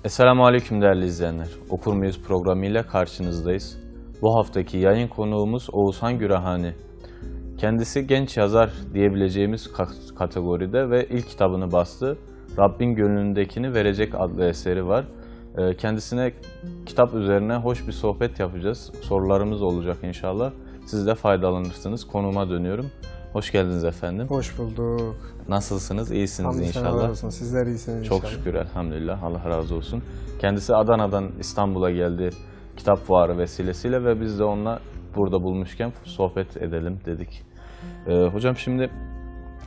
Esselamu Aleyküm değerli izleyenler. Okur Muyuz programıyla karşınızdayız. Bu haftaki yayın konuğumuz Oğuzhan Gürahani. Kendisi genç yazar diyebileceğimiz kategoride ve ilk kitabını bastı. Rabbin Gönlündekini Verecek adlı eseri var. Kendisine kitap üzerine hoş bir sohbet yapacağız. Sorularımız olacak inşallah. Siz de faydalanırsınız. Konuma dönüyorum. Hoş geldiniz efendim. Hoş bulduk. Nasılsınız? İyisiniz Hamdü inşallah. olsun. Sizler iyisiniz Çok inşallah. şükür elhamdülillah. Allah razı olsun. Kendisi Adana'dan İstanbul'a geldi kitap fuarı vesilesiyle ve biz de onunla burada bulmuşken sohbet edelim dedik. Hocam şimdi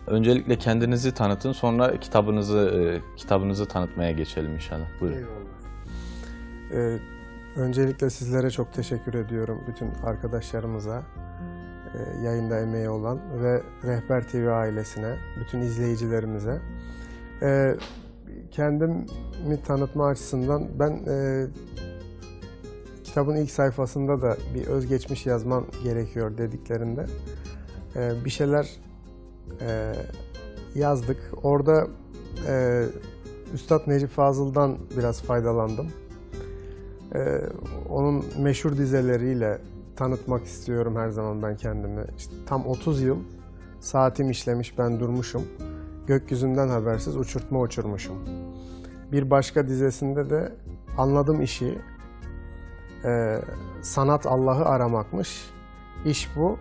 öncelikle kendinizi tanıtın, sonra kitabınızı tanıtmaya geçelim inşallah. Buyurun. Eyvallah. Öncelikle sizlere çok teşekkür ediyorum. Bütün arkadaşlarımıza, yayında emeği olan ve Rehber TV ailesine, bütün izleyicilerimize. Kendimi tanıtma açısından ben kitabın ilk sayfasında da bir özgeçmiş yazmam gerekiyor dediklerinde bir şeyler yazdık. Orada Üstad Necip Fazıl'dan biraz faydalandım. Onun meşhur dizeleriyle tanıtmak istiyorum her zaman ben kendimi. İşte tam 30 yıl saatim işlemiş ben durmuşum. Gökyüzünden habersiz uçurtma uçurmuşum. Bir başka dizesinde de anladım işi. Sanat Allah'ı aramakmış. İş bu.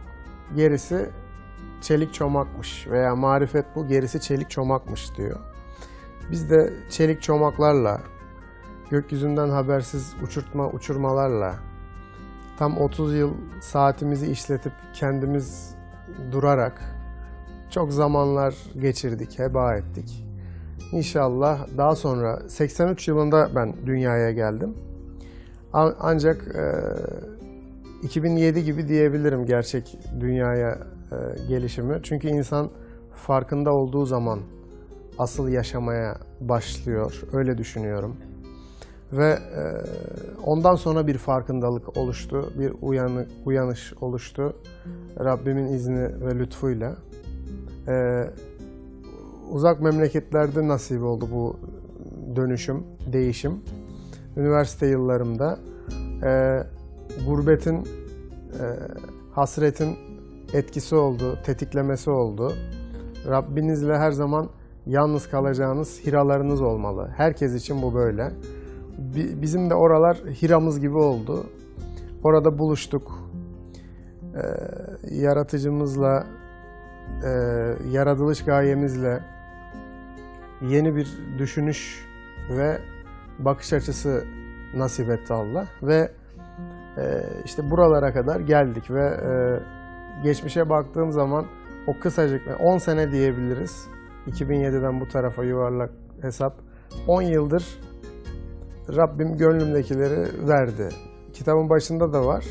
Gerisi çelik çomakmış. Veya marifet bu. Gerisi çelik çomakmış diyor. Biz de çelik çomaklarla, gökyüzünden habersiz uçurmalarla tam 30 yıl saatimizi işletip kendimiz durarak çok zamanlar geçirdik, heba ettik. İnşallah daha sonra 83 yılında ben dünyaya geldim. Ancak 2007 gibi diyebilirim gerçek dünyaya gelişimi. Çünkü insan farkında olduğu zaman asıl yaşamaya başlıyor. Öyle düşünüyorum. Ve ondan sonra bir farkındalık oluştu, bir uyanış oluştu. Rabbimin izni ve lütfuyla. Uzak memleketlerde nasip oldu bu dönüşüm, değişim. Üniversite yıllarımda gurbetin, hasretin etkisi oldu, tetiklemesi oldu. Rabbinizle her zaman yalnız kalacağınız hiralarınız olmalı. Herkes için bu böyle. Bizim de oralar hiramız gibi oldu. Orada buluştuk. Yaratıcımızla, yaratılış gayemizle yeni bir düşünüş ve bakış açısı nasip etti Allah. Ve işte buralara kadar geldik ve geçmişe baktığım zaman o kısacık 10 sene diyebiliriz. 2007'den bu tarafa yuvarlak hesap. 10 yıldır Rabbim gönlümdekileri verdi. Kitabın başında da var.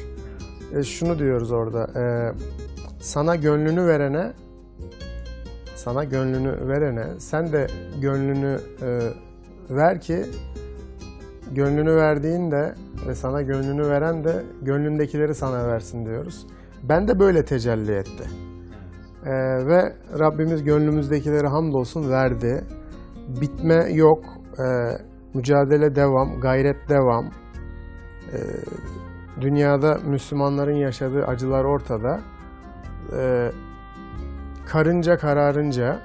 Şunu diyoruz orada. Sana gönlünü verene sen de gönlünü ver ki gönlünü verdiğinde ve sana gönlünü veren de gönlündekileri sana versin diyoruz. Ben de böyle tecelli etti. Ve Rabbimiz gönlümüzdekileri hamdolsun verdi. Bitme yok. Mücadele devam, gayret devam. Dünyada Müslümanların yaşadığı acılar ortada. Karınca kararınca,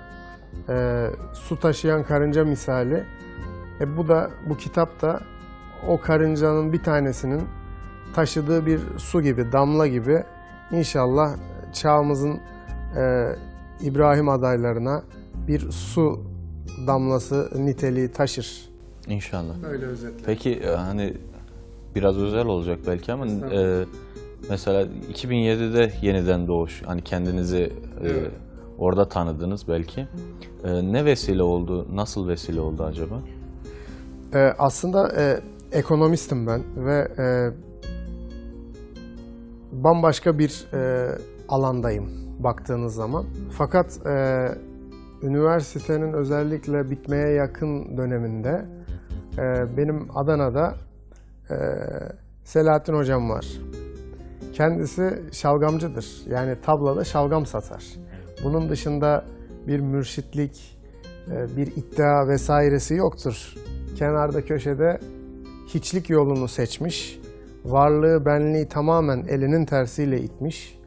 su taşıyan karınca misali. Bu kitap da o karıncanın bir tanesinin taşıdığı bir su gibi, damla gibi inşallah çağımızın İbrahim adaylarına bir su damlası niteliği taşır. İnşallah. Öyle özetle. Peki hani biraz özel olacak belki ama mesela 2007'de yeniden doğuş, hani kendinizi Evet. orada tanıdınız belki. Ne vesile oldu, nasıl vesile oldu acaba? Aslında ekonomistim ben ve bambaşka bir alandayım baktığınız zaman. Fakat üniversitenin özellikle bitmeye yakın döneminde benim Adana'da Selahattin hocam var. Kendisi şalgamcıdır. Yani tablada şalgam satar. Bunun dışında bir mürşitlik, bir iddia vesairesi yoktur kenarda köşede hiçlik yolunu seçmiş, varlığı benliği tamamen elinin tersiyle itmiş,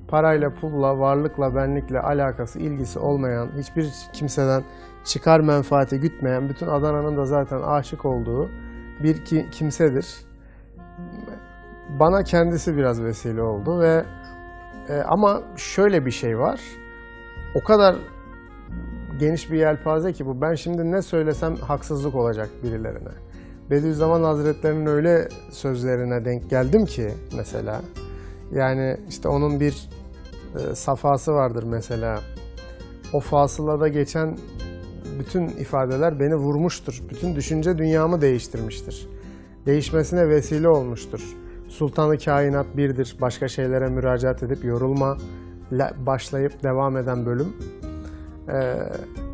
parayla, pulla, varlıkla, benlikle alakası, ilgisi olmayan, hiçbir kimseden çıkar menfaati gütmeyen, bütün Adana'nın da zaten aşık olduğu bir kimsedir. Bana kendisi biraz vesile oldu ve ama şöyle bir şey var, o kadar geniş bir yelpaze ki bu. Ben şimdi ne söylesem haksızlık olacak birilerine. Bediüzzaman Hazretleri'nin öyle sözlerine denk geldim ki mesela. Yani işte onun bir safhası vardır mesela. O fasılada geçen bütün ifadeler beni vurmuştur. Bütün düşünce dünyamı değiştirmiştir. Değişmesine vesile olmuştur. Sultanı kainat birdir. Başka şeylere müracaat edip yorulma başlayıp devam eden bölüm.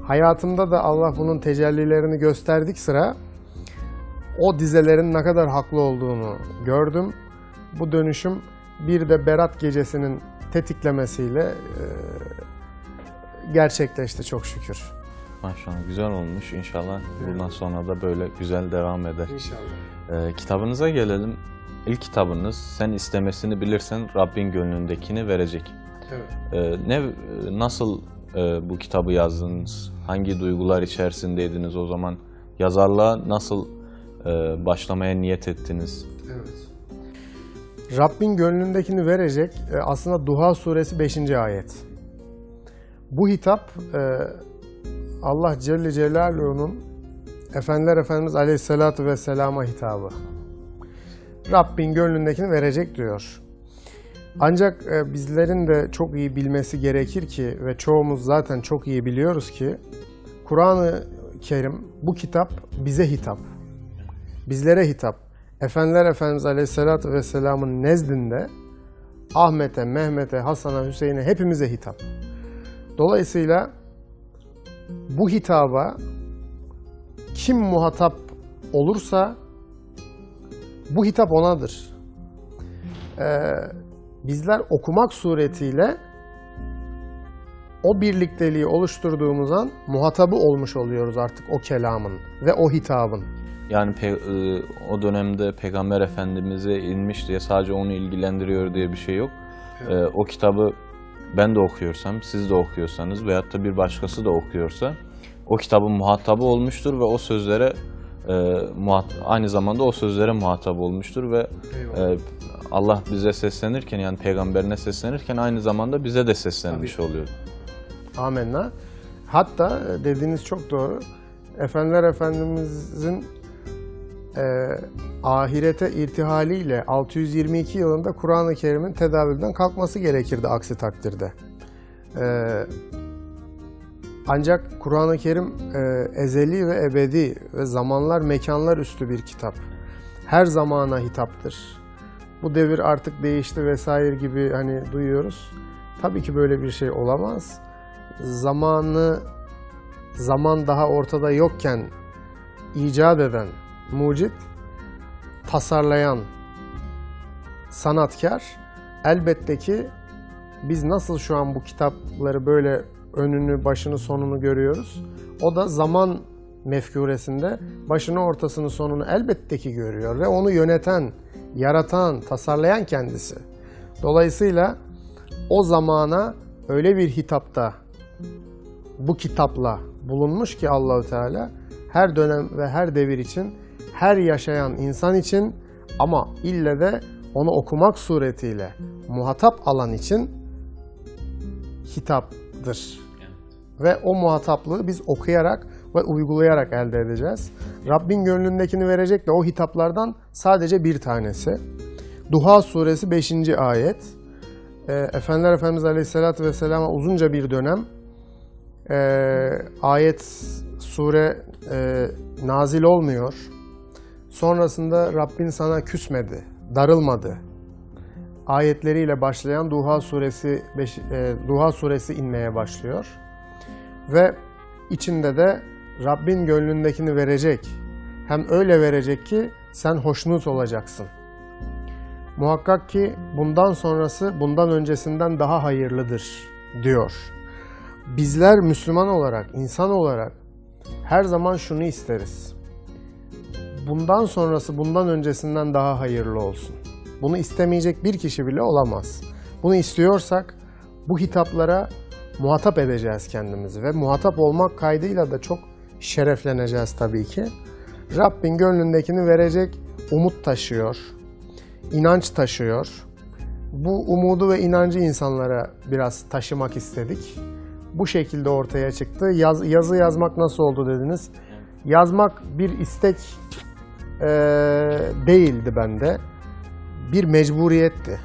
Hayatımda da Allah bunun tecellilerini gösterdik sıra o dizelerin ne kadar haklı olduğunu gördüm. Bu dönüşüm bir de Berat gecesinin tetiklemesiyle gerçekleşti çok şükür. Maşallah güzel olmuş. İnşallah bundan sonra da böyle güzel devam eder. İnşallah. Kitabınıza gelelim. İlk kitabınız Sen istemesini bilirsen Rabbin gönlündekini verecek. Evet. Nasıl bu kitabı yazdınız? Hangi duygular içerisindeydiniz o zaman? Yazarlığa nasıl başlamaya niyet ettiniz? Evet. Rabbin gönlündekini verecek aslında Duha suresi 5. ayet. Bu hitap Allah Celle Celaluhu'nun Efendiler Efendimiz Aleyhisselatü Vesselam'a hitabı. Rabbin gönlündekini verecek diyor. Ancak bizlerin de çok iyi bilmesi gerekir ki ve çoğumuz zaten çok iyi biliyoruz ki Kur'an-ı Kerim, bu kitap bize hitap. Bizlere hitap. Efendiler Efendimiz Aleyhisselatü Vesselam'ın nezdinde Ahmet'e, Mehmet'e, Hasan'a, Hüseyin'e hepimize hitap. Dolayısıyla bu hitaba kim muhatap olursa bu hitap onadır. Bizler okumak suretiyle o birlikteliği oluşturduğumuz an muhatabı olmuş oluyoruz artık o kelamın ve o hitabın. Yani o dönemde Peygamber Efendimiz'e inmiş diye sadece onu ilgilendiriyor diye bir şey yok. Evet. O kitabı ben de okuyorsam, siz de okuyorsanız veyahut da bir başkası da okuyorsa o kitabın muhatabı olmuştur ve o sözlere aynı zamanda o sözlere muhatap olmuştur ve Allah bize seslenirken yani peygamberine seslenirken aynı zamanda bize de seslenmiş oluyor. Amenna. Hatta dediğiniz çok doğru. Efendiler Efendimiz'in ahirete irtihaliyle 622 yılında Kur'an-ı Kerim'in tedavülden kalkması gerekirdi aksi takdirde. Ancak Kur'an-ı Kerim ezeli ve ebedi ve zamanlar mekanlar üstü bir kitap. Her zamana hitaptır. Bu devir artık değişti vesaire gibi hani duyuyoruz. Tabii ki böyle bir şey olamaz. Zaman daha ortada yokken icat eden mucit, tasarlayan sanatkar, elbette ki biz nasıl şu an bu kitapları böyle önünü, başını, sonunu görüyoruz. O da zaman mefkuresinde başını, ortasını, sonunu elbette ki görüyor ve onu yöneten, yaratan, tasarlayan kendisi. Dolayısıyla o zamana öyle bir hitapta bu kitapla bulunmuş ki Allahu Teala her dönem ve her devir için, her yaşayan insan için ama ille de onu okumak suretiyle muhatap alan için hitaptır. Ve o muhataplığı biz okuyarak ve uygulayarak elde edeceğiz. Rabbin gönlündekini verecek de o hitaplardan sadece bir tanesi. Duha suresi 5. ayet. Efendiler Efendimiz Aleyhisselatü Vesselam'a uzunca bir dönem ayet, sure nazil olmuyor. Sonrasında Rabbin sana küsmedi, darılmadı. Ayetleriyle başlayan Duha suresi inmeye başlıyor. Ve içinde de Rabbin gönlündekini verecek. Hem öyle verecek ki sen hoşnut olacaksın. Muhakkak ki bundan sonrası bundan öncesinden daha hayırlıdır diyor. Bizler Müslüman olarak, insan olarak her zaman şunu isteriz. bundan sonrası bundan öncesinden daha hayırlı olsun. Bunu istemeyecek bir kişi bile olamaz. Bunu istiyorsak bu hitaplara muhatap edeceğiz kendimizi ve muhatap olmak kaydıyla da çok şerefleneceğiz tabii ki. Rabbin gönlündekini verecek umut taşıyor, inanç taşıyor. Bu umudu ve inancı insanlara biraz taşımak istedik. Bu şekilde ortaya çıktı. Yazı yazmak nasıl oldu dediniz? Yazmak bir istek değildi bende. Bir mecburiyetti.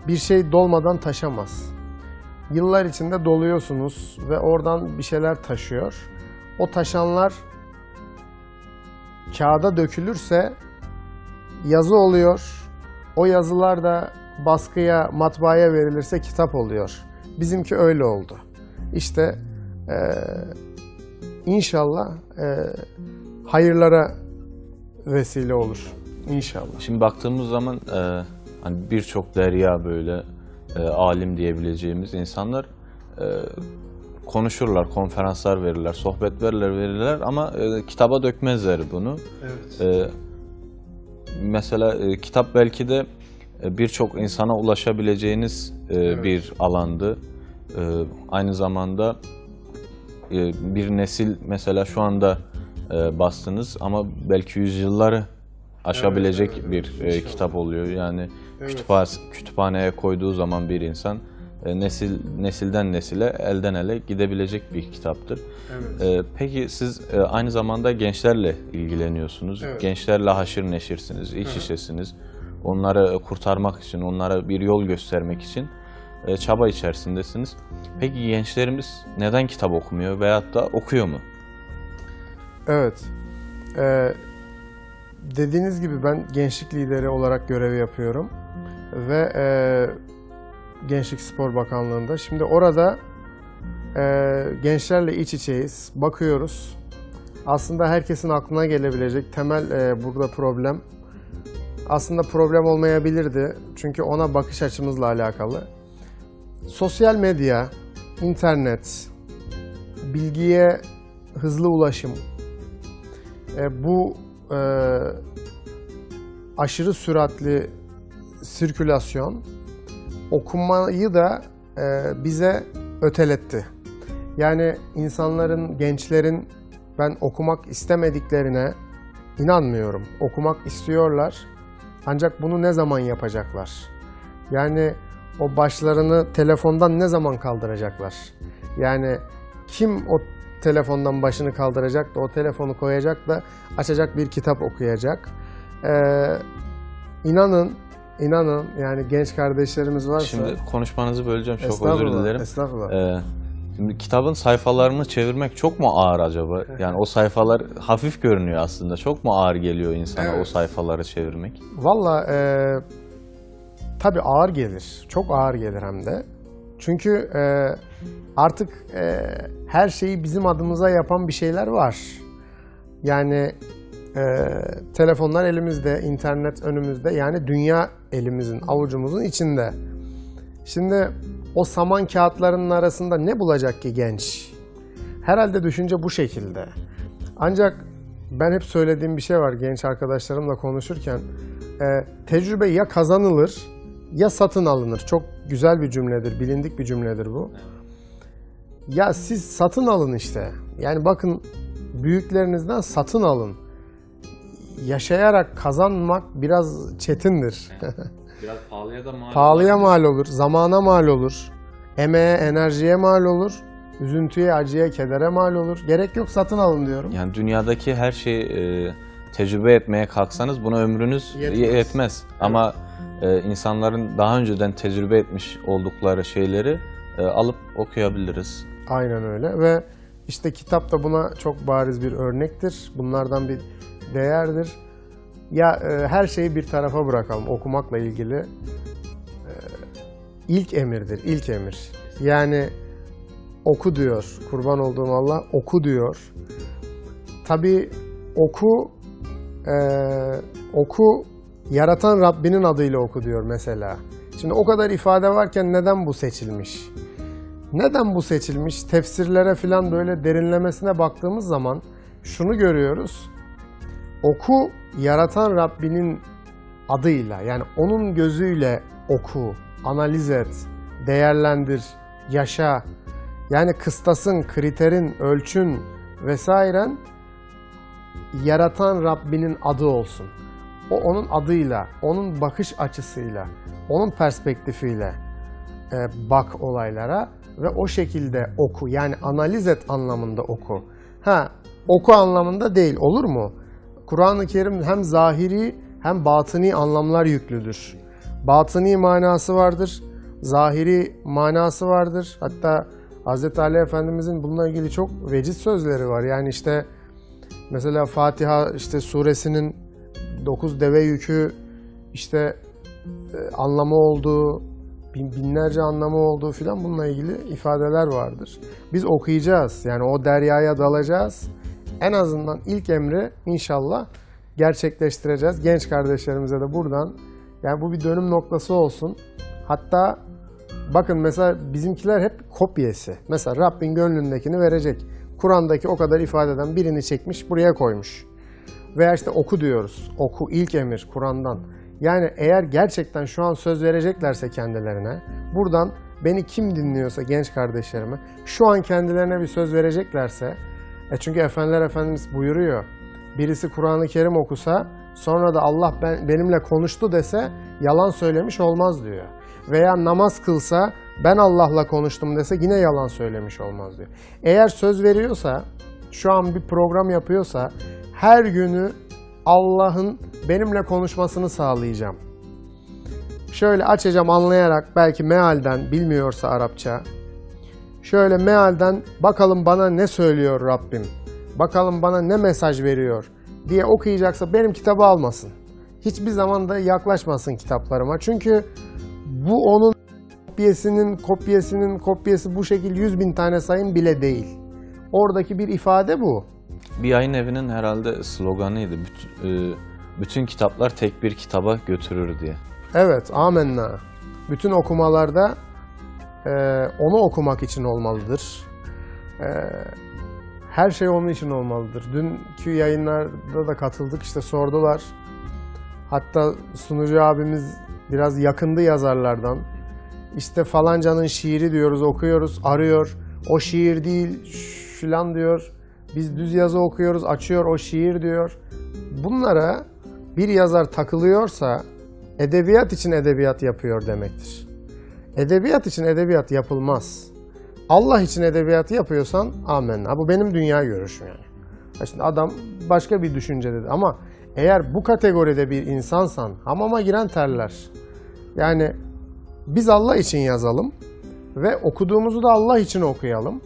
Bir şey dolmadan taşamaz. Yıllar içinde doluyorsunuz ve oradan bir şeyler taşıyor. O taşanlar kağıda dökülürse yazı oluyor. O yazılar da baskıya, matbaaya verilirse kitap oluyor. Bizimki öyle oldu. İşte inşallah hayırlara vesile olur. İnşallah. Şimdi baktığımız zaman hani birçok derya böyle alim diyebileceğimiz insanlar konuşurlar, konferanslar verirler, sohbet verirler ama kitaba dökmezler bunu. Evet. Mesela kitap belki de birçok insana ulaşabileceğiniz bir alandı. Aynı zamanda bir nesil mesela şu anda bastınız ama belki yüzyılları aşabilecek bir kitap oluyor. Yani kütüphaneye koyduğu zaman bir insan nesilden nesile, elden ele gidebilecek bir kitaptır. Evet. Peki siz aynı zamanda gençlerle ilgileniyorsunuz. Evet. Gençlerle haşır neşirsiniz, iç içesiniz. Onları kurtarmak için, onlara bir yol göstermek için çaba içerisindesiniz. Peki gençlerimiz neden kitap okumuyor veyahut da okuyor mu? Evet. Dediğiniz gibi ben gençlik lideri olarak görev yapıyorum ve Gençlik Spor Bakanlığı'nda. Şimdi orada gençlerle iç içeyiz, bakıyoruz. Aslında herkesin aklına gelebilecek temel burada problem. Aslında problem olmayabilirdi çünkü ona bakış açımızla alakalı. Sosyal medya, internet, bilgiye hızlı ulaşım, bu aşırı süratli sirkülasyon okumayı da bize öteletti. Yani insanların, gençlerin ben okumak istemediklerine inanmıyorum. Okumak istiyorlar. Ancak bunu ne zaman yapacaklar? Yani o başlarını telefondan ne zaman kaldıracaklar? Yani kim o telefondan başını kaldıracak da o telefonu koyacak da açacak bir kitap okuyacak? İnanın yani genç kardeşlerimiz varsa... Şimdi konuşmanızı böleceğim, çok özür dilerim. Estağfurullah. Şimdi kitabın sayfalarını çevirmek çok mu ağır acaba? Yani o sayfalar hafif görünüyor aslında. Çok mu ağır geliyor insana o sayfaları çevirmek? Valla tabii ağır gelir. Çok ağır gelir hem de. Çünkü artık her şeyi bizim adımıza yapan bir şeyler var. Yani telefonlar elimizde, internet önümüzde. Yani dünya elimizin, avucumuzun içinde. Şimdi o saman kağıtlarının arasında ne bulacak ki genç? Herhalde düşünce bu şekilde. Ancak ben hep söylediğim bir şey var genç arkadaşlarımla konuşurken. Tecrübe ya kazanılır ya satın alınır. Çok güzel bir cümledir, bilindik bir cümledir bu. Ya siz satın alın işte. Yani bakın büyüklerinizden satın alın. Yaşayarak kazanmak biraz çetindir. Biraz pahalıya da mal olur. Pahalıya mal olur, zamana mal olur, emeğe, enerjiye mal olur, üzüntüye, acıya, kedere mal olur. Gerek yok satın alın diyorum. Yani dünyadaki her şeyi tecrübe etmeye kalksanız buna ömrünüz yetmez. Evet. Ama insanların daha önceden tecrübe etmiş oldukları şeyleri alıp okuyabiliriz. Aynen öyle ve işte kitap da buna çok bariz bir örnektir. Bunlardan bir değerdir. Ya her şeyi bir tarafa bırakalım okumakla ilgili. İlk emirdir, ilk emir. Yani oku diyor, kurban olduğum Allah oku diyor. Tabii oku yaratan Rabbinin adıyla oku diyor mesela. Şimdi o kadar ifade varken neden bu seçilmiş? Neden bu seçilmiş? Tefsirlere falan böyle derinlemesine baktığımız zaman şunu görüyoruz. Oku yaratan Rabbinin adıyla, yani onun gözüyle oku, analiz et, değerlendir, yaşa. Yani kıstasın, kriterin, ölçün vesairen yaratan Rabbinin adı olsun. O onun adıyla, onun bakış açısıyla, onun perspektifiyle bak olaylara ve o şekilde oku. Yani analiz et anlamında oku. Oku anlamında değil, olur mu? Kur'an-ı Kerim hem zahiri hem batıni anlamlar yüklüdür. Batıni manası vardır, zahiri manası vardır. Hatta Hz. Ali Efendimizin bununla ilgili çok veciz sözleri var. Yani işte mesela Fatiha suresinin 9 deve yükü anlamı olduğu, binlerce anlamı olduğu filan, bununla ilgili ifadeler vardır. Biz okuyacağız. Yani o deryaya dalacağız. En azından ilk emri inşallah gerçekleştireceğiz. Genç kardeşlerimize de buradan, yani bu bir dönüm noktası olsun. Hatta bakın mesela bizimkiler hep kopyası. Mesela Rabbin gönlündekini verecek. Kur'an'daki o kadar ifadeden birini çekmiş, buraya koymuş. Veya oku diyoruz. Oku, ilk emir Kur'an'dan. Yani eğer gerçekten şu an söz vereceklerse kendilerine, buradan beni kim dinliyorsa genç kardeşlerime, şu an kendilerine bir söz vereceklerse, çünkü Efendiler Efendimiz buyuruyor, birisi Kur'an-ı Kerim okusa, sonra da Allah benimle konuştu dese, yalan söylemiş olmaz diyor. Veya namaz kılsa, ben Allah'la konuştum dese, yine yalan söylemiş olmaz diyor. Eğer söz veriyorsa, şu an bir program yapıyorsa, her günü Allah'ın benimle konuşmasını sağlayacağım. Şöyle açacağım anlayarak, belki mealden, bilmiyorsa Arapça. Şöyle mealden bakalım bana ne söylüyor Rabbim, bakalım bana ne mesaj veriyor diye okuyacaksa benim kitabı almasın. Hiçbir zaman da yaklaşmasın kitaplarıma. Çünkü bu onun kopyası bu şekil 100.000 tane sayın bile değil. Oradaki bir ifade bu. Bir yayın evinin herhalde sloganıydı. Bütün kitaplar tek bir kitaba götürür diye. Evet, amenna. Bütün okumalarda onu okumak için olmalıdır. Her şey onun için olmalıdır. Dünkü yayınlarda da katıldık, sordular. Hatta sunucu abimiz biraz yakındı yazarlardan. Falancanın şiiri diyoruz, okuyoruz, arıyor. O şiir değil filan diyor. Biz düz yazı okuyoruz, açıyor, o şiir diyor. Bunlara bir yazar takılıyorsa edebiyat için edebiyat yapıyor demektir. Edebiyat için edebiyat yapılmaz. Allah için edebiyatı yapıyorsan amenna. Bu benim dünya görüşüm yani. Şimdi adam başka bir düşüncededir ama eğer bu kategoride bir insansan hamama giren terler. Yani biz Allah için yazalım ve okuduğumuzu da Allah için okuyalım.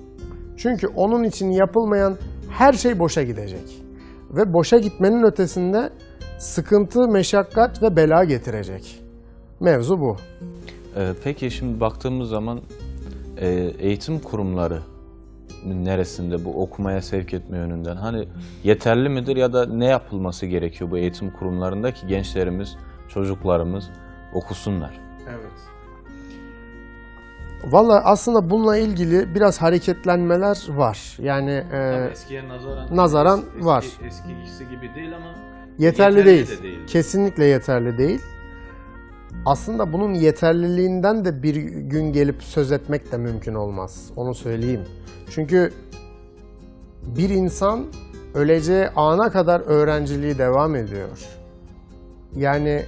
Çünkü onun için yapılmayan her şey boşa gidecek. Ve boşa gitmenin ötesinde sıkıntı, meşakkat ve bela getirecek. Mevzu bu. Peki şimdi baktığımız zaman eğitim kurumları neresinde bu okumaya sevk etme yönünden? Hani yeterli midir ya da ne yapılması gerekiyor bu eğitim kurumlarında ki gençlerimiz, çocuklarımız okusunlar? Evet. Valla aslında bununla ilgili biraz hareketlenmeler var. Yani eskiye nazaran var. Eskisi gibi değil ama yeterli değil. de değil. Kesinlikle yeterli değil. Aslında bunun yeterliliğinden de bir gün gelip söz etmek de mümkün olmaz. Onu söyleyeyim. Çünkü bir insan öleceği ana kadar öğrenciliği devam ediyor. Yani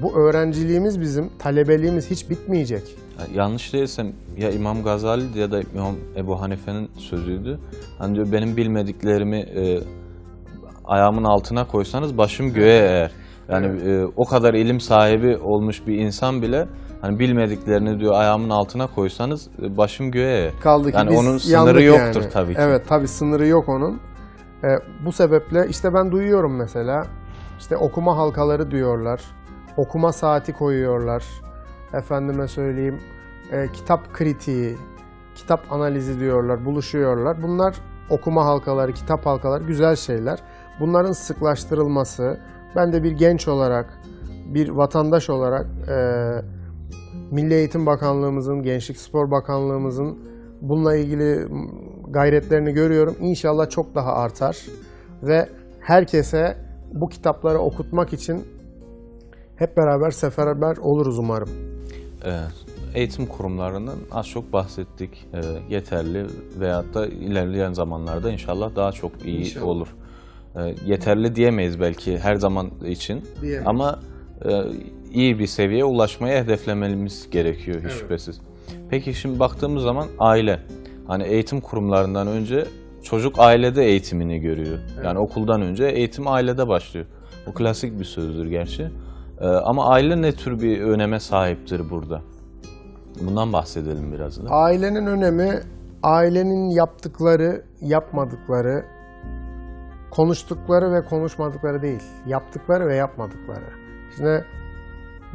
bu öğrenciliğimiz, bizim talebeliğimiz hiç bitmeyecek. Yanlış değilsem ya İmam Gazali ya da İmam Ebu Hanife'nin sözüydü. Hani diyor, benim bilmediklerimi ayağımın altına koysanız başım göğe eğer. Yani o kadar ilim sahibi olmuş bir insan bile hani bilmediklerini diyor ayağımın altına koysanız başım göğe eğer. Kaldı ki yani biz onun sınırı yoktur yani. Tabii ki. Evet, tabii sınırı yok onun. Bu sebeple ben duyuyorum mesela okuma halkaları diyorlar. Okuma saati koyuyorlar. Efendime söyleyeyim, kitap kritiği, kitap analizi diyorlar, buluşuyorlar. Bunlar okuma halkaları, kitap halkaları güzel şeyler. Bunların sıklaştırılması, ben de bir genç olarak, bir vatandaş olarak Milli Eğitim Bakanlığımızın, Gençlik Spor Bakanlığımızın bununla ilgili gayretlerini görüyorum. İnşallah çok daha artar ve herkese bu kitapları okutmak için hep beraber seferber oluruz umarım. Eğitim kurumlarının az çok bahsettik. Yeterli veyahut da ilerleyen zamanlarda inşallah daha çok iyi İnşallah. olur. Yeterli diyemeyiz belki her zaman için Diyemeyiz. ama iyi bir seviyeye ulaşmaya hedeflememiz gerekiyor hiç Evet. şüphesiz. Peki şimdi baktığımız zaman aile, hani eğitim kurumlarından önce çocuk ailede eğitimini görüyor. Yani okuldan önce eğitim ailede başlıyor. Bu klasik bir sözdür gerçi. Ama aile ne tür bir öneme sahiptir burada? Bundan bahsedelim biraz da. Ailenin önemi, ailenin yaptıkları, yapmadıkları, konuştukları ve konuşmadıkları değil. Yaptıkları ve yapmadıkları. Şimdi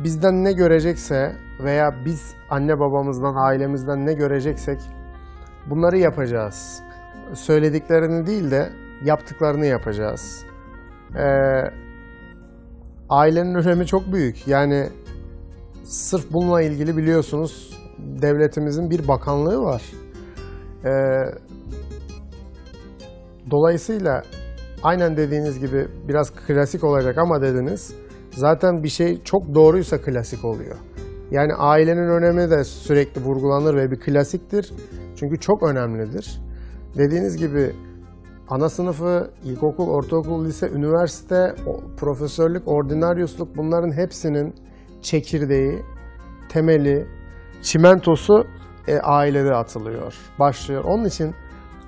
bizden ne görecekse veya biz anne babamızdan, ailemizden ne göreceksek bunları yapacağız. Söylediklerini değil de yaptıklarını yapacağız. Ailenin önemi çok büyük. Yani sırf bununla ilgili biliyorsunuz devletimizin bir bakanlığı var. Dolayısıyla aynen dediğiniz gibi biraz klasik olacak ama dediniz. Zaten bir şey çok doğruysa klasik oluyor. Yani ailenin önemi de sürekli vurgulanır ve bir klasiktir. Çünkü çok önemlidir. Dediğiniz gibi ana sınıfı, ilkokul, ortaokul, lise, üniversite, profesörlük, ordinaryosluk bunların hepsinin çekirdeği, temeli, çimentosu ailede atılıyor, başlıyor. Onun için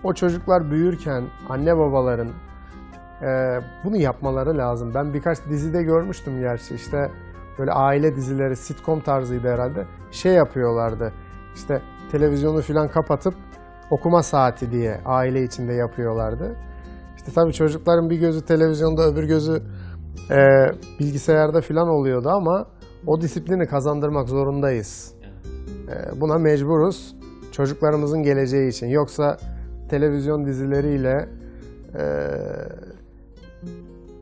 o çocuklar büyürken anne babaların bunu yapmaları lazım. Ben birkaç dizide görmüştüm gerçi işte böyle aile dizileri, sitcom tarzıydı herhalde. Şey yapıyorlardı işte televizyonu falan kapatıp okuma saati diye aile içinde yapıyorlardı. İşte tabii çocukların bir gözü televizyonda öbür gözü bilgisayarda falan oluyordu ama o disiplini kazandırmak zorundayız. Buna mecburuz çocuklarımızın geleceği için. Yoksa televizyon dizileriyle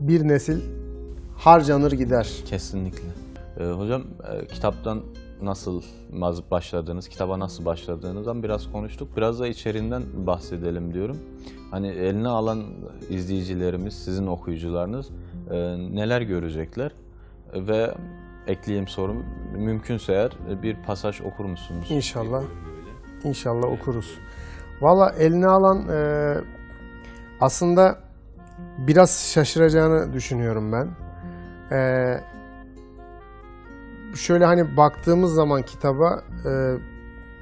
bir nesil harcanır gider. Kesinlikle. Hocam kitaptan nasıl başladığınız, kitaba nasıl başladığınızdan biraz konuştuk. Biraz da içeriğinden bahsedelim diyorum. Hani eline alan izleyicilerimiz, sizin okuyucularınız neler görecekler? Ve ekleyeyim sorum, mümkünse eğer bir pasaj okur musunuz? İnşallah. İnşallah okuruz. Valla eline alan aslında biraz şaşıracağını düşünüyorum ben. Şöyle hani baktığımız zaman kitaba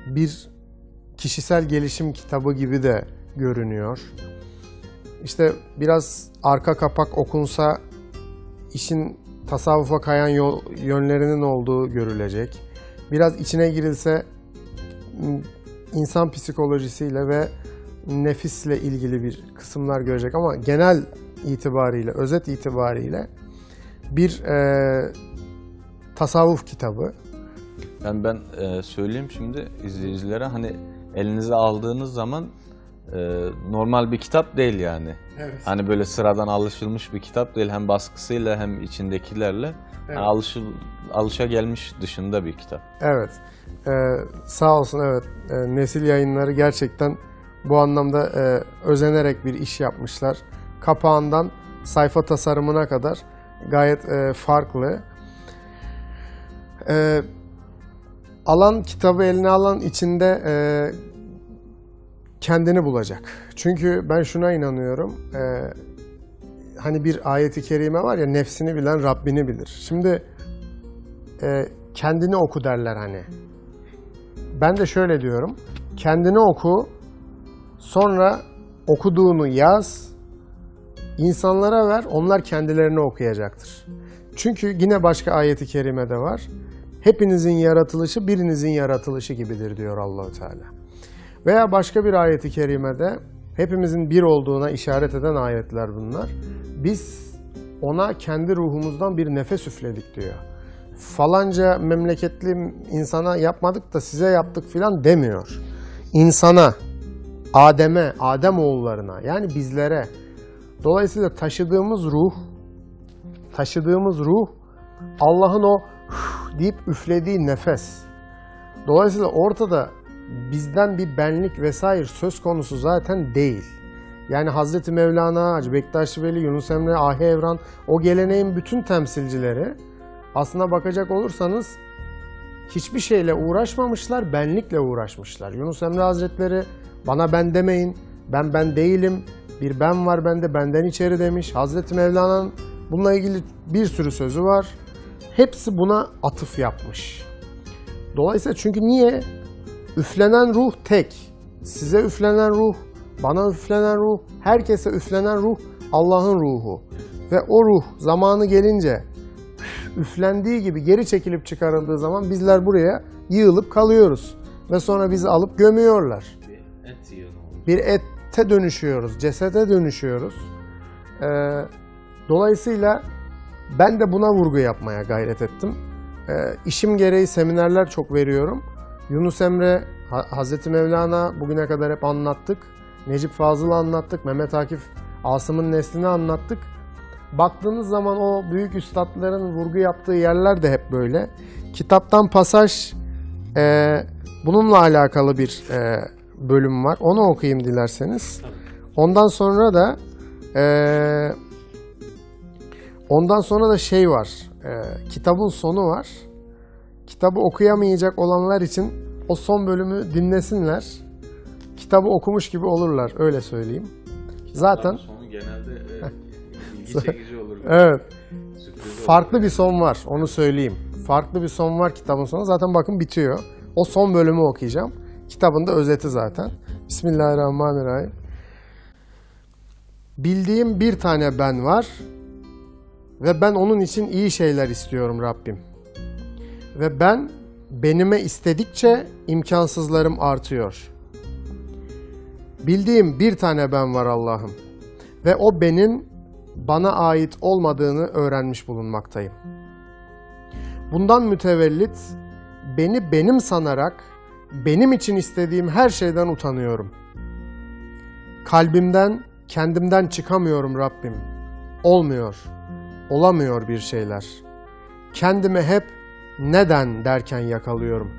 bir kişisel gelişim kitabı gibi de görünüyor. İşte biraz arka kapak okunsa işin tasavvufa kayan yönlerinin olduğu görülecek. Biraz içine girilse insan psikolojisiyle ve nefisle ilgili bir kısımlar görecek ama genel itibariyle, özet itibariyle bir tasavvuf kitabı. Yani ben söyleyeyim şimdi izleyicilere, hani elinize aldığınız zaman normal bir kitap değil yani. Evet. Hani böyle sıradan alışılmış bir kitap değil, hem baskısıyla hem içindekilerle. Evet. Yani alışagelmiş dışında bir kitap. Evet. Sağ olsun, evet. Nesil Yayınları gerçekten bu anlamda özenerek bir iş yapmışlar. Kapağından sayfa tasarımına kadar gayet farklı. Kitabı eline alan içinde kendini bulacak. Çünkü ben şuna inanıyorum. Hani bir ayeti kerime var ya, nefsini bilen Rabbini bilir. Şimdi kendini oku derler hani. Ben de şöyle diyorum. Kendini oku, sonra okuduğunu yaz, insanlara ver, onlar kendilerini okuyacaktır. Çünkü yine başka ayeti kerimede var. Hepinizin yaratılışı birinizin yaratılışı gibidir diyor Allah-u Teala. Veya başka bir ayeti kerimede hepimizin bir olduğuna işaret eden ayetler bunlar. Biz ona kendi ruhumuzdan bir nefes üfledik diyor. Falanca memleketli insana yapmadık da size yaptık filan demiyor. İnsana, Adem'e, Adem oğullarına, yani bizlere. Dolayısıyla taşıdığımız ruh Allah'ın o deyip üflediği nefes. Dolayısıyla ortada bizden bir benlik vesaire söz konusu zaten değil. Yani Hazreti Mevlana, Hacı Bektaş Veli, Yunus Emre, Ahi Evran, o geleneğin bütün temsilcileri aslına bakacak olursanız hiçbir şeyle uğraşmamışlar, benlikle uğraşmışlar. Yunus Emre Hazretleri bana ben demeyin, ben değilim, bir ben var bende, benden içeri demiş. Hazreti Mevlana'nın bununla ilgili bir sürü sözü var. Hepsi buna atıf yapmış. Dolayısıyla çünkü niye? Üflenen ruh tek. Size üflenen ruh, bana üflenen ruh, herkese üflenen ruh Allah'ın ruhu. Ve o ruh zamanı gelince üflendiği gibi geri çekilip çıkarıldığı zaman bizler buraya yığılıp kalıyoruz. Ve sonra bizi alıp gömüyorlar. Bir ete dönüşüyoruz, cesede dönüşüyoruz. Dolayısıyla ben de buna vurgu yapmaya gayret ettim. İşim gereği seminerler çok veriyorum. Yunus Emre, Hazreti Mevlana bugüne kadar hep anlattık. Necip Fazıl'ı anlattık. Mehmet Akif Asım'ın neslini anlattık. Baktığınız zaman o büyük üstadların vurgu yaptığı yerler de hep böyle. Kitaptan pasaj bununla alakalı bir bölüm var. Onu okuyayım dilerseniz. Ondan sonra da şey var. Kitabın sonu var. Kitabı okuyamayacak olanlar için o son bölümü dinlesinler. Kitabı okumuş gibi olurlar, öyle söyleyeyim. Zaten sonu genelde ilgi çekici olur. Evet. Farklı bir son var, onu söyleyeyim. Farklı bir son var kitabın sonu. Zaten bakın bitiyor. O son bölümü okuyacağım. Kitabın da özeti zaten. Bismillahirrahmanirrahim. Bildiğim bir tane ben var ve ben onun için iyi şeyler istiyorum Rabbim. Ve benime istedikçe imkansızlarım artıyor. Bildiğim bir tane ben var Allah'ım ve o benin bana ait olmadığını öğrenmiş bulunmaktayım. Bundan mütevellit beni benim sanarak benim için istediğim her şeyden utanıyorum. Kalbimden, kendimden çıkamıyorum Rabbim. Olmuyor, olamıyor bir şeyler. Kendimi hep neden derken yakalıyorum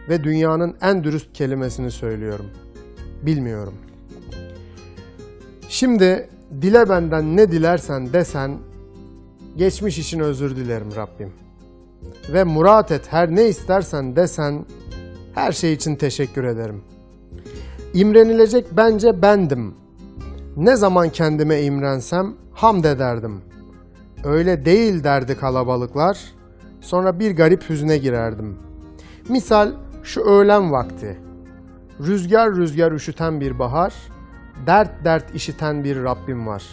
ve dünyanın en dürüst kelimesini söylüyorum. Bilmiyorum. Şimdi dile benden ne dilersen desen, geçmiş için özür dilerim Rabbim. Ve murat et her ne istersen desen, her şey için teşekkür ederim. İmrenilecek bence bendim. Ne zaman kendime imrensem hamd ederdim. Öyle değil derdi kalabalıklar, sonra bir garip hüzne girerdim. Misal şu öğlen vakti, rüzgar rüzgar üşüten bir bahar, dert dert işiten bir Rabbim var.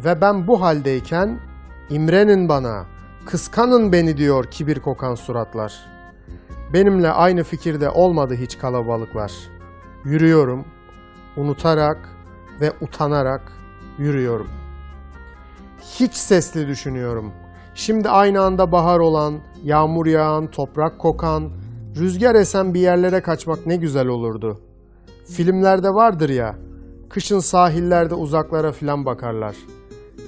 Ve ben bu haldeyken, imrenin bana, kıskanın beni diyor kibir kokan suratlar. Benimle aynı fikirde olmadı hiç kalabalıklar. Yürüyorum, unutarak ve utanarak yürüyorum. Hiç sesli düşünüyorum. Şimdi aynı anda bahar olan, yağmur yağan, toprak kokan, rüzgar esen bir yerlere kaçmak ne güzel olurdu. Filmlerde vardır ya, kışın sahillerde uzaklara filan bakarlar.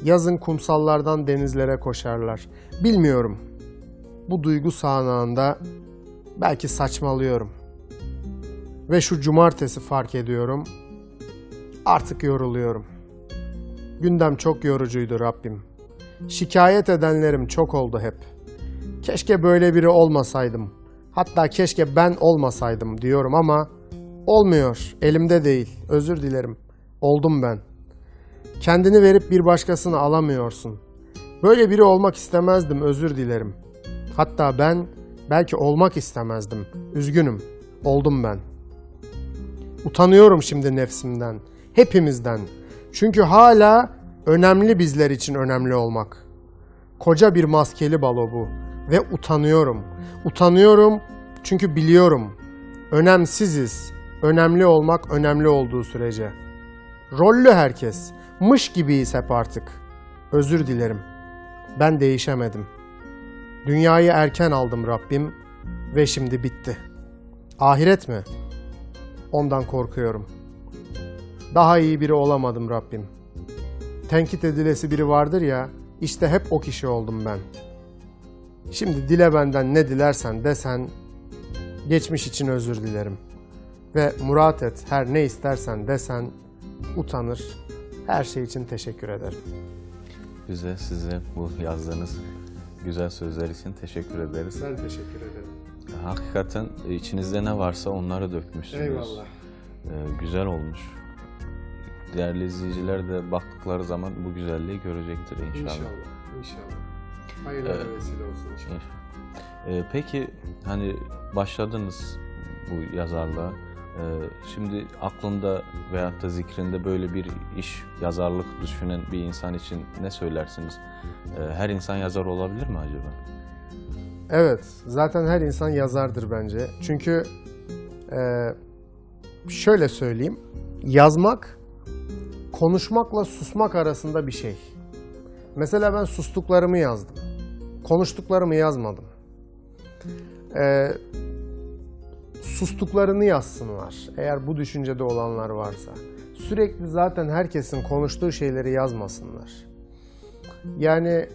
Yazın kumsallardan denizlere koşarlar. Bilmiyorum. Bu duygu sağanağında belki saçmalıyorum. Ve şu cumartesi fark ediyorum. Artık yoruluyorum. Gündem çok yorucuydu Rabbim. Şikayet edenlerim çok oldu hep. Keşke böyle biri olmasaydım. Hatta keşke ben olmasaydım diyorum ama olmuyor. Elimde değil. Özür dilerim. Oldum ben. Kendini verip bir başkasını alamıyorsun. Böyle biri olmak istemezdim. Özür dilerim. Hatta ben belki olmak istemezdim. Üzgünüm. Oldum ben. Utanıyorum şimdi nefsimden. Hepimizden. Çünkü hala önemli bizler için önemli olmak. Koca bir maskeli balo bu. Ve utanıyorum. Utanıyorum çünkü biliyorum. Önemsiziz. Önemli olmak önemli olduğu sürece. Rollü herkes. Mış gibiyiz hep artık. Özür dilerim. Ben değişemedim. Dünyayı erken aldım Rabbim ve şimdi bitti. Ahiret mi? Ondan korkuyorum. Daha iyi biri olamadım Rabbim. Tenkit edilesi biri vardır ya, işte hep o kişi oldum ben. Şimdi dile benden ne dilersen desen, geçmiş için özür dilerim. Ve murat et her ne istersen desen, utanır. Her şey için teşekkür ederim. Biz de size bu yazdığınız güzel sözler için teşekkür ederiz. Ben teşekkür ederim. Hakikaten içinizde ne varsa onları dökmüşsünüz. Eyvallah. Güzel olmuş. Değerli izleyiciler de baktıkları zaman bu güzelliği görecektir inşallah. İnşallah. Hayırlara vesile olsun inşallah. Peki hani başladınız bu yazarlığa. Şimdi aklında veyahut da zikrinde böyle bir iş, yazarlık düşünen bir insan için ne söylersiniz? Her insan yazar olabilir mi acaba? Evet, zaten her insan yazardır bence. Çünkü şöyle söyleyeyim, yazmak, konuşmakla susmak arasında bir şey. Mesela ben sustuklarımı yazdım, konuştuklarımı yazmadım. Sustuklarını yazsınlar, eğer bu düşüncede olanlar varsa. Sürekli zaten herkesin konuştuğu şeyleri yazmasınlar. Yani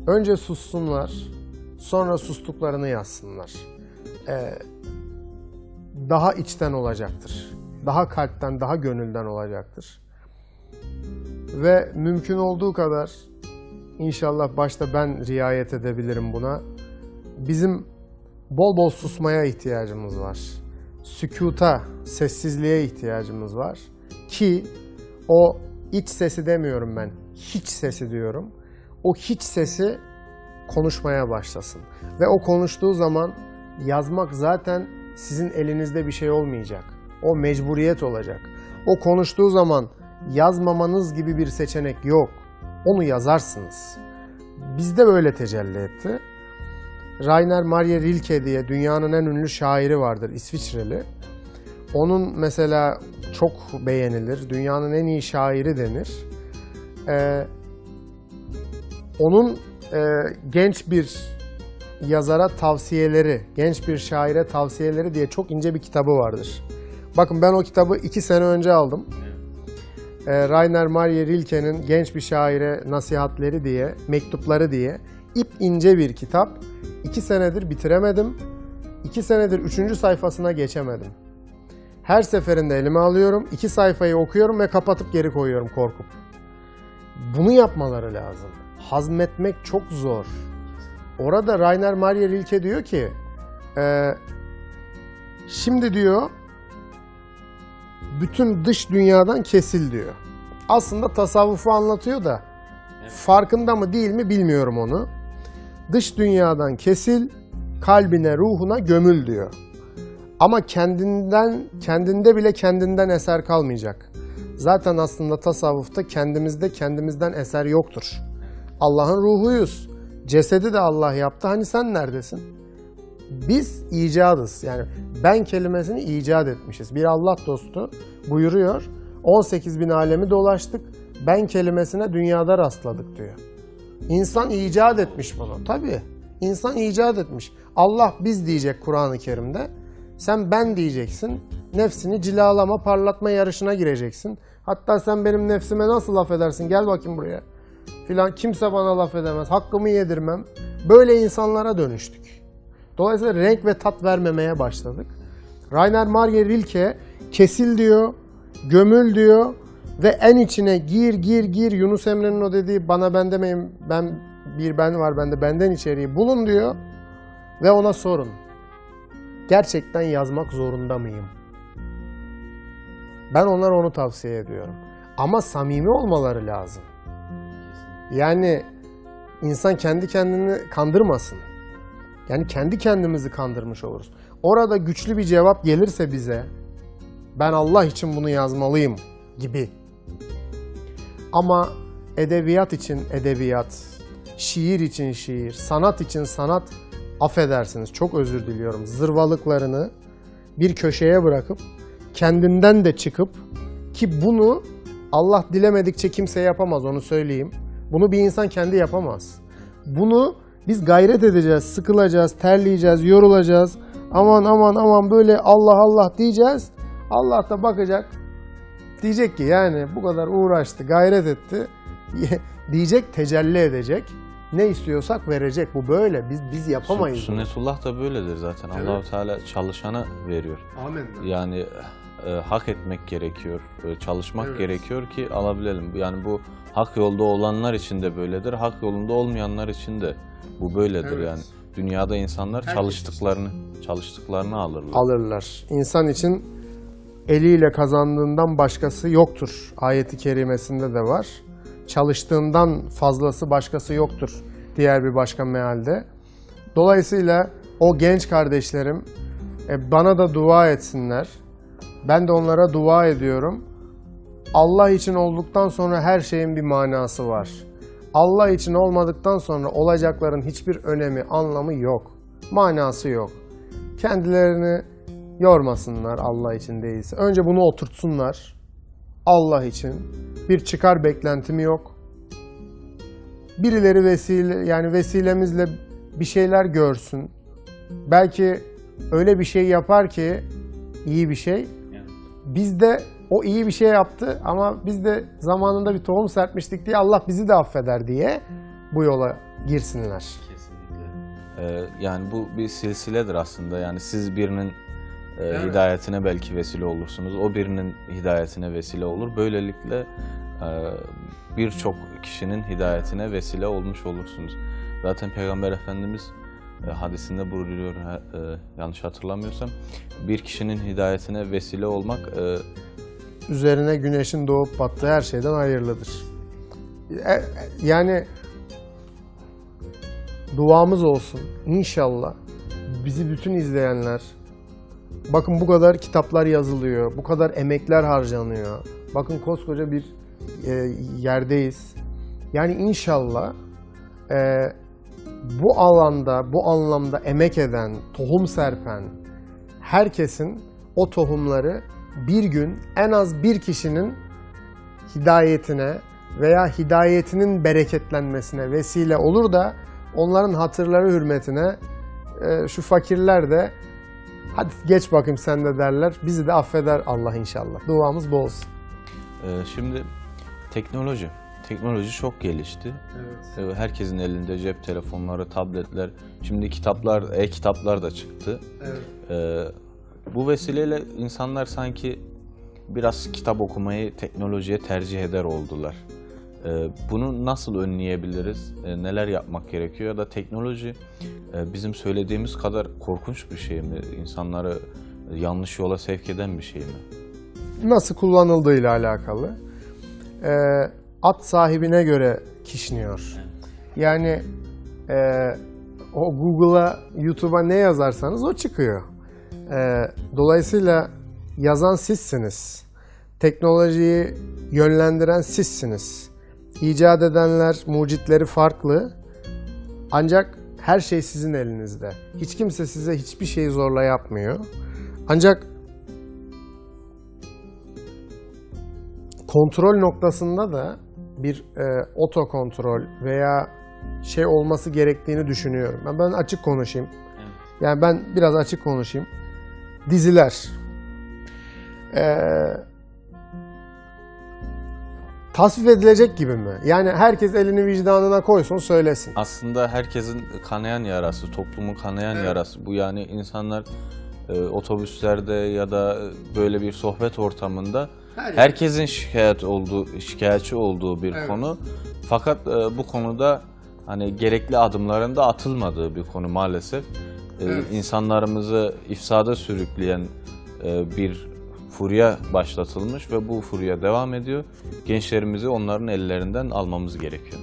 önce sussunlar, sonra sustuklarını yazsınlar. Daha içten olacaktır. Daha kalpten, daha gönülden olacaktır. Ve mümkün olduğu kadar, inşallah başta ben riayet edebilirim buna. Bizim bol bol susmaya ihtiyacımız var. Sükuta, sessizliğe ihtiyacımız var. Ki o iç sesi demiyorum ben, hiç sesi diyorum. O hiç sesi konuşmaya başlasın. Ve o konuştuğu zaman yazmak zaten sizin elinizde bir şey olmayacak. O mecburiyet olacak. O konuştuğu zaman yazmamanız gibi bir seçenek yok. Onu yazarsınız. Bizde böyle tecelli etti. Rainer Maria Rilke diye dünyanın en ünlü şairi vardır, İsviçreli. Onun mesela çok beğenilir, dünyanın en iyi şairi denir. Onun genç bir yazara tavsiyeleri, genç bir şaire tavsiyeleri diye çok ince bir kitabı vardır. Bakın ben o kitabı 2 sene önce aldım. Rainer Maria Rilke'nin genç bir şaire nasihatleri diye, mektupları diye ip ince bir kitap. 2 senedir bitiremedim. 2 senedir 3. sayfasına geçemedim. Her seferinde elime alıyorum, 2 sayfayı okuyorum ve kapatıp geri koyuyorum korkup. Bunu yapmaları lazım. Hazmetmek çok zor. Orada Rainer Maria Rilke diyor ki, şimdi diyor, bütün dış dünyadan kesil diyor. Aslında tasavvufu anlatıyor da, farkında mı değil mi bilmiyorum onu. Dış dünyadan kesil, kalbine, ruhuna gömül diyor. Ama kendinde bile kendinden eser kalmayacak. Zaten aslında tasavvufta kendimizden eser yoktur. Allah'ın ruhuyuz. Cesedi de Allah yaptı. Hani sen neredesin? Biz icadız. Yani ben kelimesini icat etmişiz. Bir Allah dostu buyuruyor. 18.000 alemi dolaştık. Ben kelimesine dünyada rastladık diyor. İnsan icat etmiş bunu. Tabii. İnsan icat etmiş. Allah biz diyecek Kur'an-ı Kerim'de. Sen ben diyeceksin. Nefsini cilalama, parlatma yarışına gireceksin. Hatta sen benim nefsime nasıl laf edersin? Gel bakayım buraya. Filan kimse bana laf edemez. Hakkımı yedirmem. Böyle insanlara dönüştük. Dolayısıyla renk ve tat vermemeye başladık. Rainer Maria Rilke kesil diyor, gömül diyor ve en içine gir Yunus Emre'nin o dediği bana ben demeyin, ben var bende, benden içeriği bulun diyor ve ona sorun. Gerçekten yazmak zorunda mıyım? Ben onlara onu tavsiye ediyorum. Ama samimi olmaları lazım. Yani insan kendi kendini kandırmasın. Yani kendi kendimizi kandırmış oluruz. Orada güçlü bir cevap gelirse bize, ben Allah için bunu yazmalıyım gibi. Ama edebiyat için edebiyat, şiir için şiir, sanat için sanat, affedersiniz çok özür diliyorum, zırvalıklarını bir köşeye bırakıp kendinden de çıkıp, ki bunu Allah dilemedikçe kimse yapamaz, onu söyleyeyim. Bunu bir insan kendi yapamaz. Bunu biz gayret edeceğiz, sıkılacağız, terleyeceğiz, yorulacağız. Aman böyle Allah Allah diyeceğiz. Allah da bakacak. Diyecek ki yani bu kadar uğraştı, gayret etti. Diyecek, tecelli edecek. Ne istiyorsak verecek. Bu böyle. Biz yapamayız. Sünnetullah da böyledir zaten. Evet. Allah-u Teala çalışana veriyor. Amin. Yani hak etmek gerekiyor, çalışmak Evet. gerekiyor ki alabilelim. Yani bu hak yolda olanlar için de böyledir, hak yolunda olmayanlar için de bu böyledir Evet. yani. Dünyada insanlar Herkes çalıştıklarını alırlar. Alırlar. İnsan için eliyle kazandığından başkası yoktur. Ayeti kerimesinde de var. Çalıştığından fazlası başkası yoktur. Diğer bir başka mealde. Dolayısıyla o genç kardeşlerim bana da dua etsinler. Ben de onlara dua ediyorum. Allah için olduktan sonra her şeyin bir manası var. Allah için olmadıktan sonra olacakların hiçbir önemi, anlamı yok. Manası yok. Kendilerini yormasınlar Allah için değilse. Önce bunu oturtsunlar. Allah için. Bir çıkar beklentim yok. Birileri vesilemizle bir şeyler görsün. Belki öyle bir şey yapar ki iyi bir şey. Biz de o iyi bir şey yaptı ama biz de zamanında bir tohum serpmiştik diye Allah bizi de affeder diye bu yola girsinler. Yani bu bir silsiledir aslında. Yani siz birinin hidayetine belki vesile olursunuz. O birinin hidayetine vesile olur. Böylelikle birçok kişinin hidayetine vesile olmuş olursunuz. Zaten Peygamber Efendimiz hadisinde buyuruyor, yanlış hatırlamıyorsam, bir kişinin hidayetine vesile olmak Üzerine güneşin doğup battığı her şeyden hayırlıdır. Yani duamız olsun. İnşallah bizi bütün izleyenler, bakın bu kadar kitaplar yazılıyor, bu kadar emekler harcanıyor. Bakın koskoca bir yerdeyiz. Yani inşallah bu alanda, bu anlamda emek eden, tohum serpen herkesin o tohumları bir gün en az bir kişinin hidayetine veya hidayetinin bereketlenmesine vesile olur da onların hatırları hürmetine şu fakirler de hadi geç bakayım sen de derler. Bizi de affeder Allah inşallah. Duamız bol olsun. Şimdi teknoloji çok gelişti. Evet. Herkesin elinde cep telefonları, tabletler. Şimdi e-kitaplar da çıktı. Evet. Bu vesileyle insanlar sanki biraz kitap okumayı teknolojiye tercih eder oldular. Bunu nasıl önleyebiliriz? Neler yapmak gerekiyor? Ya da teknoloji bizim söylediğimiz kadar korkunç bir şey mi? İnsanları yanlış yola sevk eden bir şey mi? Nasıl kullanıldığıyla alakalı. At sahibine göre kişniyor. Yani o Google'a, YouTube'a ne yazarsanız o çıkıyor. Dolayısıyla yazan sizsiniz. Teknolojiyi yönlendiren sizsiniz. İcat edenler, mucitleri farklı. Ancak her şey sizin elinizde. Hiç kimse size hiçbir şeyi zorla yapmıyor. Ancak kontrol noktasında da bir otokontrol veya şey olması gerektiğini düşünüyorum. Ben açık konuşayım. Yani ben biraz açık konuşayım. Diziler. Tasvip edilecek gibi mi? Yani herkes elini vicdanına koysun, söylesin. Aslında herkesin kanayan yarası, toplumun kanayan yarası bu. Yani insanlar otobüslerde ya da böyle bir sohbet ortamında herkesin şikayetçi olduğu bir konu. Fakat bu konuda hani gerekli adımların da atılmadığı bir konu maalesef. İnsanlarımızı ifsada sürükleyen bir furya başlatılmış ve bu furya devam ediyor. Gençlerimizi onların ellerinden almamız gerekiyor.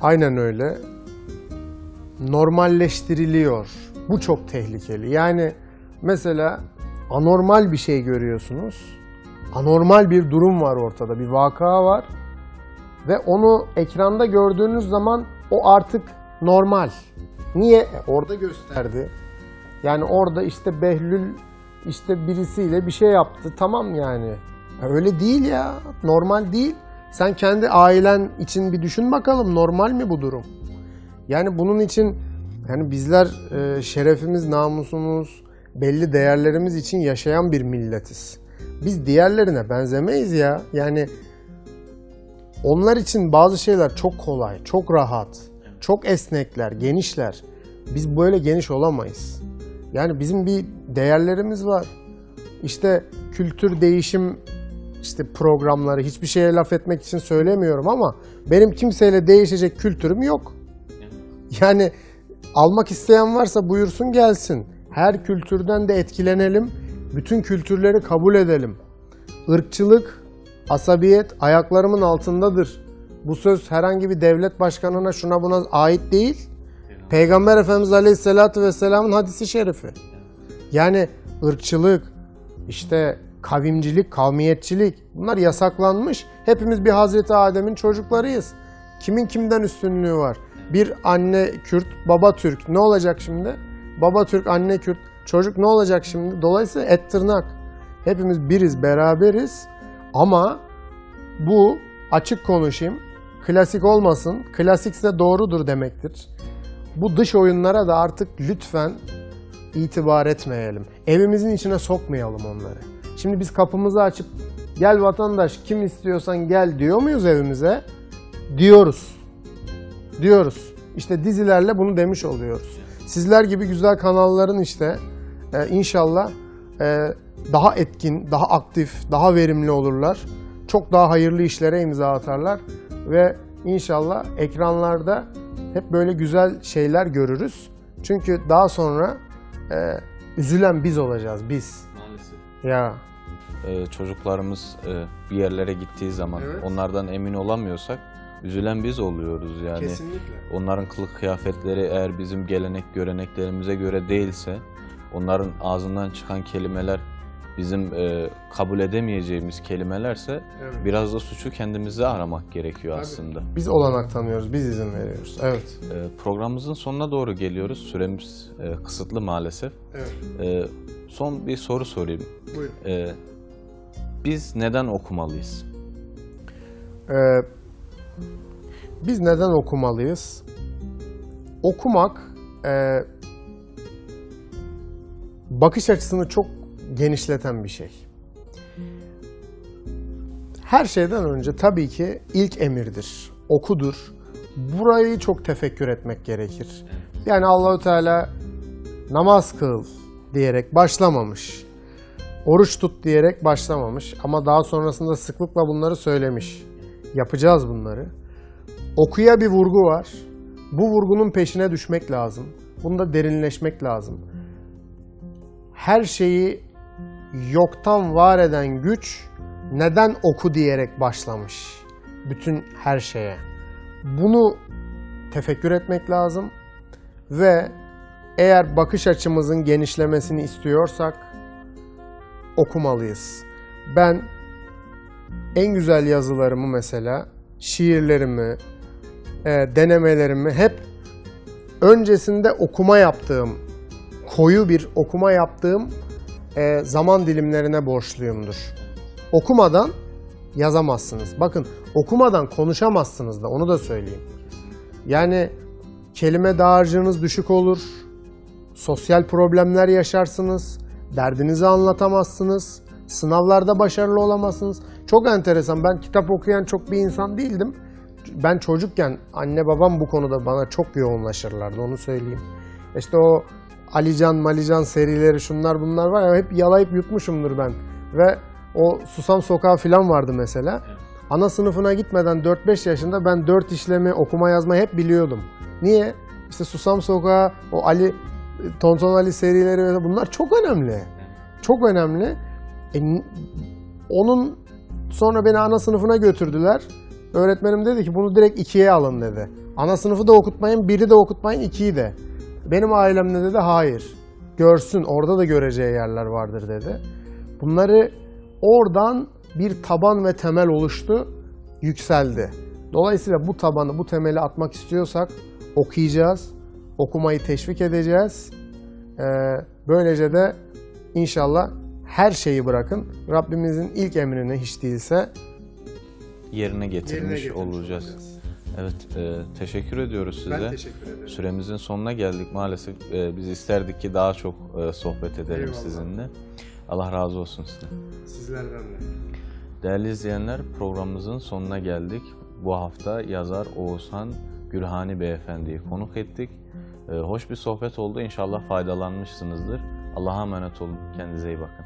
Aynen öyle. Normalleştiriliyor. Bu çok tehlikeli. Yani mesela anormal bir şey görüyorsunuz. Anormal bir durum var ortada, bir vaka var. Ve onu ekranda gördüğünüz zaman o artık normal. Niye? Orada gösterdi. Yani orada işte Behlül işte birisiyle bir şey yaptı. Tamam yani. Öyle değil ya. Normal değil. Sen kendi ailen için bir düşün bakalım. Normal mi bu durum? Yani bunun için yani bizler şerefimiz, namusumuz, belli değerlerimiz için yaşayan bir milletiz. Biz diğerlerine benzemeyiz ya. Yani onlar için bazı şeyler çok kolay, çok rahat, çok esnekler, genişler. Biz böyle geniş olamayız. Yani bizim bir değerlerimiz var. işte kültür değişim işte programları, hiçbir şeye laf etmek için söylemiyorum ama benim kimseyle değişecek kültürüm yok. Yani almak isteyen varsa buyursun gelsin. Her kültürden de etkilenelim. Bütün kültürleri kabul edelim. Irkçılık, asabiyet ayaklarımın altındadır. Bu söz herhangi bir devlet başkanına şuna buna ait değil. Peygamber Efendimiz Aleyhisselatü Vesselam'ın hadisi şerifi. Yani ırkçılık, işte kavimcilik, kavmiyetçilik bunlar yasaklanmış. Hepimiz bir Hazreti Adem'in çocuklarıyız. Kimin kimden üstünlüğü var? Bir anne Kürt, baba Türk. Ne olacak şimdi? Baba Türk, anne Kürt. Çocuk ne olacak şimdi? Dolayısıyla et tırnak. Hepimiz biriz, beraberiz. Ama bu, açık konuşayım, klasik olmasın, klasikse doğrudur demektir. Bu dış oyunlara da artık lütfen itibar etmeyelim. Evimizin içine sokmayalım onları. Şimdi biz kapımızı açıp gel vatandaş kim istiyorsan gel diyor muyuz evimize? Diyoruz. Diyoruz. İşte dizilerle bunu demiş oluyoruz. Sizler gibi güzel kanalların işte inşallah daha etkin, daha aktif, daha verimli olurlar. Çok daha hayırlı işlere imza atarlar ve inşallah ekranlarda hep böyle güzel şeyler görürüz. Çünkü daha sonra üzülen biz olacağız, biz. Maalesef. Ya. Çocuklarımız bir yerlere gittiği zaman Evet. onlardan emin olamıyorsak üzülen biz oluyoruz yani. Kesinlikle. Onların kılık kıyafetleri eğer bizim gelenek göreneklerimize göre değilse, onların ağzından çıkan kelimeler bizim kabul edemeyeceğimiz kelimelerse Evet. biraz da suçu kendimizde aramak gerekiyor aslında. Biz olanak tanıyoruz, biz izin veriyoruz. Evet. Programımızın sonuna doğru geliyoruz. Süremiz kısıtlı maalesef. Evet. Son bir soru sorayım. Buyurun. Biz neden okumalıyız? Biz neden okumalıyız? Okumak bakış açısını çok genişleten bir şey. Her şeyden önce tabii ki ilk emirdir, okudur. Burayı çok tefekkür etmek gerekir. Yani Allahu Teala namaz kıl diyerek başlamamış. Oruç tut diyerek başlamamış ama daha sonrasında sıklıkla bunları söylemiş. Yapacağız bunları. Okuya bir vurgu var. Bu vurgunun peşine düşmek lazım. Bunda derinleşmek lazım. Her şeyi yoktan var eden güç neden oku diyerek başlamış? Bütün her şeye. Bunu tefekkür etmek lazım ve eğer bakış açımızın genişlemesini istiyorsak okumalıyız. Ben en güzel yazılarımı mesela, şiirlerimi, denemelerimi hep öncesinde okuma yaptığım, koyu bir okuma yaptığım zaman dilimlerine borçluyumdur. Okumadan yazamazsınız. Bakın okumadan konuşamazsınız da onu da söyleyeyim. Yani kelime dağarcığınız düşük olur, sosyal problemler yaşarsınız, derdinizi anlatamazsınız, sınavlarda başarılı olamazsınız. Çok enteresan, ben kitap okuyan çok bir insan değildim. Ben çocukken anne babam bu konuda bana çok yoğunlaşırlardı, onu söyleyeyim. İşte o Alican, Malican serileri şunlar bunlar var ya, hep yalayıp yutmuşumdur ben. Ve o Susam Sokağı falan vardı mesela. Ana sınıfına gitmeden 4-5 yaşında ben 4 işlemi okuma yazma hep biliyordum. Niye? İşte Susam Sokağı, o Ali, Tonton Ali serileri bunlar çok önemli. Çok önemli. Onun sonra beni ana sınıfına götürdüler. Öğretmenim dedi ki bunu direkt 2'ye alın dedi. Ana sınıfı da okutmayın, 1'i de okutmayın, 2'yi de. Benim ailem ne dedi? Hayır. Görsün, orada da göreceği yerler vardır dedi. Bunları oradan bir taban ve temel oluştu, yükseldi. Dolayısıyla bu tabanı, bu temeli atmak istiyorsak okuyacağız, okumayı teşvik edeceğiz. Böylece de inşallah her şeyi bırakın. Rabbimizin ilk emrini hiç değilse Yerine getirmiş olacağız. Evet, teşekkür ediyoruz size. Ben teşekkür ederim. Süremizin sonuna geldik maalesef. Biz isterdik ki daha çok sohbet edelim Eyvallah. sizinle. Allah razı olsun size. Sizlerden de. Değerli izleyenler, programımızın sonuna geldik. Bu hafta yazar Oğuzhan Gürhani Beyefendi'yi konuk ettik. Hoş bir sohbet oldu. İnşallah faydalanmışsınızdır. Allah'a emanet olun. Kendinize iyi bakın.